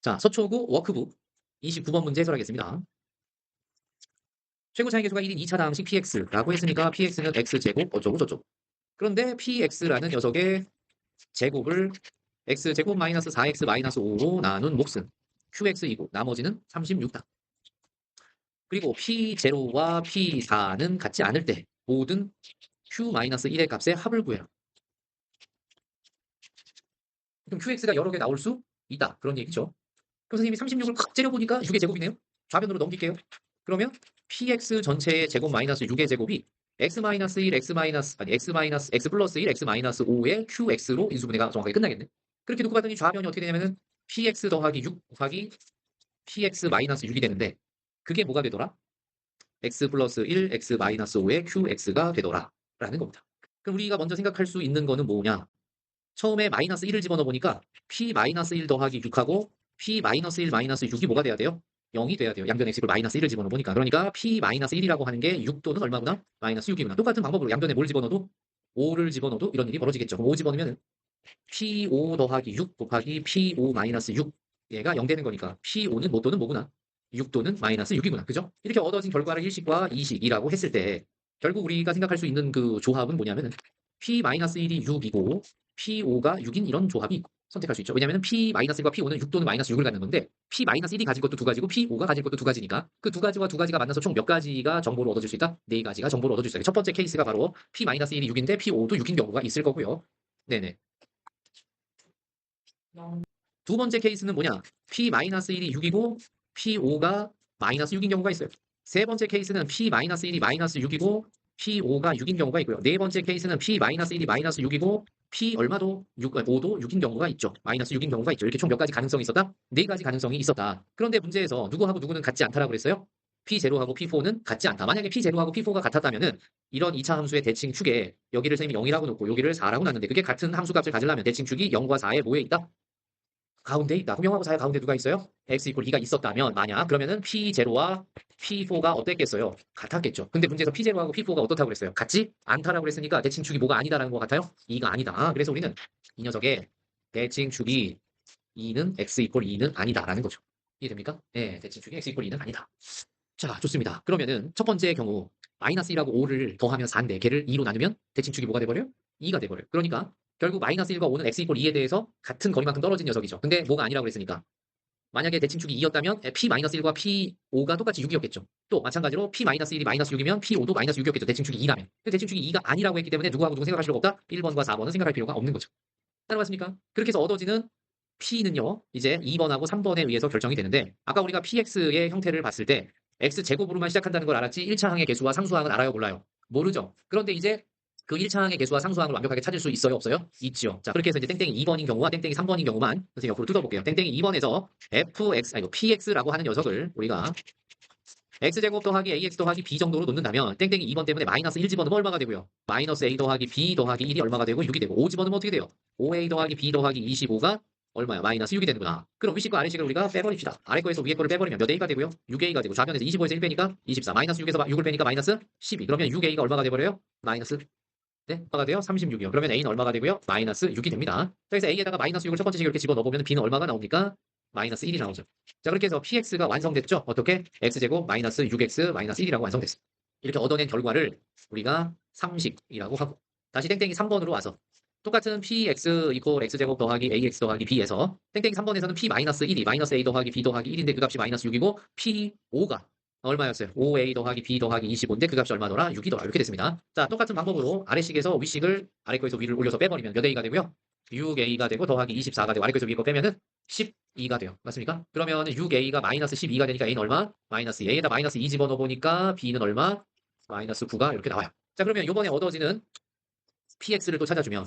자, 서초구 워크북 29번 문제 해설하겠습니다. 최고 차의 계수가 1인 2차 당식 px라고 했으니까 px는 x제곱 어쩌고 저쩌고. 그런데 px라는 녀석의 제곱을 x제곱 마이너스 4x 마이너스 5로 나눈 몫은 qx이고 나머지는 36다. 그리고 p0와 p4는 같지 않을 때 모든 q-1의 값의 합을 구해라. 그럼 qx가 여러 개 나올 수 있다. 그런 얘기죠. 그럼 선생님이 36을 칵 째려보니까 6의 제곱이네요. 좌변으로 넘길게요. 그러면 px 전체의 제곱 마이너스 6의 제곱이 x 마이너스 1, x 마이너스 아니 x 플러스 1, x 마이너스 5의 qx로 인수분해가 정확하게 끝나겠네. 그렇게 놓고 봤더니 좌변이 어떻게 되냐면은 px 더하기 6 곱하기 px 마이너스 6이 되는데 그게 뭐가 되더라? x 플러스 1, x 마이너스 5의 qx가 되더라 라는 겁니다. 그럼 우리가 먼저 생각할 수 있는 거는 뭐냐? 처음에 마이너스 1을 집어넣어 보니까 p 마이너스 1 더하기 6하고 p 마이너스 1 마이너스 6이 뭐가 돼야 돼요? 0이 돼야 돼요. 양변 x를 마이너스 1을 집어넣어 보니까. 그러니까 p 마이너스 1이라고 하는 게 6도는 얼마구나? 마이너스 6이구나. 똑같은 방법으로 양변에 뭘 집어넣어도 5를 집어넣어도 이런 일이 벌어지겠죠. 그럼 5 집어넣으면 p5 더하기 6 곱하기 p5 마이너스 6 얘가 0 되는 거니까 p5는 뭐 또는 뭐구나? 6도는 마이너스 6이구나. 그죠? 이렇게 얻어진 결과를 1식과 2식이라고 했을 때 결국 우리가 생각할 수 있는 그 조합은 뭐냐면은 p-1이 6이고 p5가 6인 이런 조합이 선택할 수 있죠. 왜냐하면 p-1과 p5는 6 또는 마이너스 6을 갖는 건데 p-1이 가질 것도 두 가지고 p5가 가질 것도 두 가지니까 그 두 가지와 두 가지가 만나서 총 몇 가지가 정보를 얻어줄 수 있다? 네 가지가 정보를 얻어줄 수 있다. 첫 번째 케이스가 바로 p-1이 6인데 p5도 6인 경우가 있을 거고요. 네네. 두 번째 케이스는 뭐냐? p-1이 6이고 p5가 마이너스 6인 경우가 있어요. 세 번째 케이스는 p-1이 마이너스 6이고 p5가 6인 경우가 있고요. 네 번째 케이스는 p-1이 마이너스 6이고 p 얼마도 5도 6인 경우가 있죠. 마이너스 6인 경우가 있죠. 이렇게 총 몇 가지 가능성이 있었다? 네 가지 가능성이 있었다. 그런데 문제에서 누구하고 누구는 같지 않다라고 그랬어요? p0하고 p4는 같지 않다. 만약에 p0하고 p4가 같았다면은 이런 2차 함수의 대칭축에 여기를 선생님이 0이라고 놓고 여기를 4라고 놨는데 그게 같은 함수 값을 가지려면 대칭축이 0과 4에 뭐에 있다? 가운데 있다. 그럼 0하고 4의 가운데 누가 있어요? x 이퀄 2가 있었다면 만약 그러면은 p0와 p4가 어땠겠어요? 같았겠죠. 근데 문제에서 p0하고 p4가 어떻다고 그랬어요? 같지 않다라고 그랬으니까 대칭축이 뭐가 아니다라는 것 같아요? 2가 아니다. 그래서 우리는 이 녀석의 대칭축이 2는 x 이퀄 2는 아니다라는 거죠. 이해됩니까? 네, 대칭축이 x 이퀄 2는 아니다. 자, 좋습니다. 그러면은 첫 번째 경우 마이너스 1하고 5를 더하면 4인데 걔를 2로 나누면 대칭축이 뭐가 돼버려요? 2가 돼버려요. 그러니까 결국 마이너스 1과 5는 x 이퀄 2에 대해서 같은 거리만큼 떨어진 녀석이죠. 근데 뭐가 아니라고 그랬으니까 만약에 대칭축이 2였다면 p-1과 p5가 똑같이 6이었겠죠. 또 마찬가지로 p-1이 마이너스 6이면 p5도 마이너스 6이었겠죠. 대칭축이 2라면. 근데 대칭축이 2가 아니라고 했기 때문에 누구하고 누구 생각할 필요가 없다? 1번과 4번은 생각할 필요가 없는 거죠. 따라왔습니까? 그렇게 해서 얻어지는 p는요. 이제 2번하고 3번에 의해서 결정이 되는데 아까 우리가 px의 형태를 봤을 때 x제곱으로만 시작한다는 걸 알았지 1차항의 개수와 상수항은 알아요 몰라요? 모르죠. 그런데 이제 그 1차항의 개수와 상수항을 완벽하게 찾을 수 있어요 없어요? 있지요. 자 그렇게 해서 이제 땡땡이 2번인 경우와 땡땡이 3번인 경우만 선생님 옆으로 뜯어볼게요. 땡땡이 2번에서 px라고 하는 녀석을 우리가 x제곱 더하기 ax 더하기 b 정도로 놓는다면 땡땡이 2번 때문에 마이너스 1 집어넣으면 얼마가 되고요? 마이너스 a 더하기 b 더하기 1이 얼마가 되고 6이 되고 5 집어넣으면 어떻게 돼요? 5a 더하기 b 더하기 25가 얼마야? 마이너스 6이 되는구나. 그럼 위식과 아래식을 우리가 빼버립시다. 아래 거에서 위에 거를 빼버리면 몇 a가 되고요? 6a가 되고 좌변에서 25에서 1 빼니까 24. 마이너스 6에서 6을 빼니까 마이너스 12. 그러면 6a가 얼마가 돼버려요? 마이너스 네, 얼마가 돼요? 36이요. 그러면 a는 얼마가 되고요? 마이너스 6이 됩니다. 자, 그래서 a에다가 마이너스 6을 첫 번째 식으로 이렇게 집어넣어보면 b는 얼마가 나옵니까? 마이너스 1이 나오죠. 자, 그렇게 해서 px가 완성됐죠? 어떻게? x제곱 마이너스 6x 마이너스 1이라고 완성됐어요. 이렇게 얻어낸 결과를 우리가 상식이라고 하고 다시 땡땡이 3번으로 와서 똑같은 px 이퀄 x제곱 더하기 ax 더하기 b에서 땡땡이 3번에서는 p 마이너스 1이 마이너스 a 더하기 b 더하기 1인데 그 값이 마이너스 6이고 p5가 얼마였어요? 5a 더하기 b 더하기 25인데 그 값이 얼마더라? 6이더라. 이렇게 됐습니다. 자, 똑같은 방법으로 아래식에서 위식을 아래 거에서 위를 올려서 빼버리면 몇 a가 되고요? 6a가 되고 더하기 24가 되고 아래 거에서 위에 거 빼면은 12가 돼요. 맞습니까? 그러면 6a가 마이너스 12가 되니까 a는 얼마? 마이너스 a에다 마이너스 2 집어넣어 보니까 b는 얼마? 마이너스 9가 이렇게 나와요. 자, 그러면 이번에 얻어지는 px를 또 찾아주면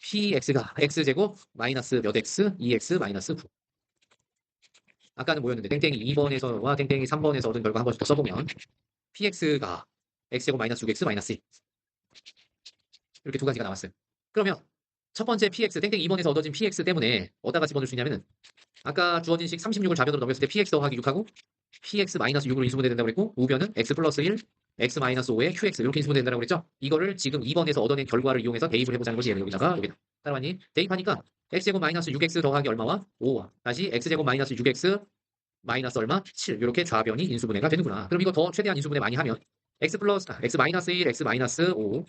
px가 x제곱 마이너스 몇 x? 2x 마이너스 9. 아까는 뭐였는데 땡땡이 2번에서와 땡땡이 3번에서 얻은 결과 한 번씩 더 써보면 px가 x제곱 마이너스 6x 마이너스 1 이렇게 두 가지가 나왔어요. 그러면 첫 번째 px 땡땡이 2번에서 얻어진 px 때문에 어디다가 집어넣을 수 있냐면은 아까 주어진 식 36을 좌변으로 넘겼을 때 px 더하기 6하고 px-6으로 인수분해 된다고 그랬고 우변은 x 플러스 1, x-5에 qx 이렇게 인수분해 된다고 그랬죠? 이거를 지금 2번에서 얻어낸 결과를 이용해서 대입을 해보자는 것이 여기다가 여기다. 따라왔니? 대입하니까 x제곱 마이너스 6x 더하기 얼마와 5와 다시 x제곱 마이너스 6x 마이너스 얼마? 7 이렇게 좌변이 인수분해가 되는구나. 그럼 이거 더 최대한 인수분해 많이 하면 x 플러스 x 마이너스 1, x 마이너스 5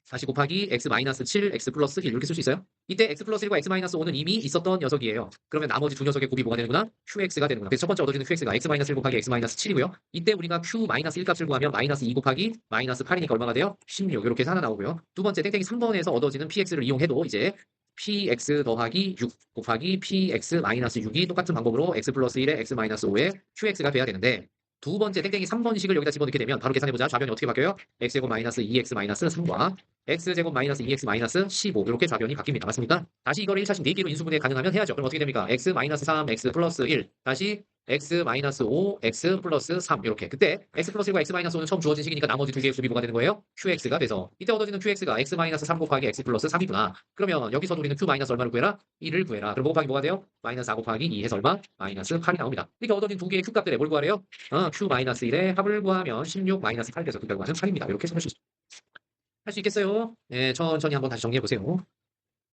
다시 곱하기 x 마이너스 7, x 플러스 1 이렇게 쓸 수 있어요. 이때 x 플러스 1과 x 마이너스 5는 이미 있었던 녀석이에요. 그러면 나머지 두 녀석의 곱이 뭐가 되는구나? qx가 되는구나. 그래서 첫 번째 얻어지는 qx가 x 마이너스 1 곱하기 x 마이너스 7이고요. 이때 우리가 q 마이너스 1 값을 구하면 마이너스 2 곱하기 마이너스 8이니까 얼마가 돼요? 16 이렇게 해서 하나 나오고요. 두 번째 땡땡이 3번에서 얻어지는 px를 이용해도 이제 px 더하기 6 곱하기 px 마이너스 6이 똑같은 방법으로 x 플러스 1에 x 마이너스 5에 qx가 돼야 되는데 두 번째 땡땡이 3번식을 여기다 집어넣게 되면 바로 계산해보자. 좌변이 어떻게 바뀌어요? x제곱 마이너스 2x 마이너스 3과 x제곱 마이너스 2x 마이너스 15 이렇게 좌변이 바뀝니다. 맞습니까? 다시 이거를 1차식 4개로 인수분해 가능하면 해야죠. 그럼 어떻게 됩니까? x 마이너스 3, x 플러스 1 다시 x 마이너스 5, x 플러스 3 이렇게 그때 x 플러스 1과 x 마이너스 5는 처음 주어진 식이니까 나머지 두 개의 곱이 뭐가 되는 거예요? qx가 돼서 이때 얻어지는 qx가 x 마이너스 3 곱하기 x 플러스 3이구나. 그러면 여기서도 우리는 q 마이너스 얼마를 구해라? 1을 구해라. 그럼 곱하기 뭐가 돼요? 마이너스 4 곱하기 2 해서 얼마? 마이너스 8이 나옵니다. 이렇게 얻어진 두 개의 q 값들에 뭘 구하래요? q 마이너스 1의 합을 구하면 16 마이너스 8 돼서 그 결과는 8입니다. 이렇게 쓸 수 있겠어요? 네, 천천히 한번 다시 정리해 보세요.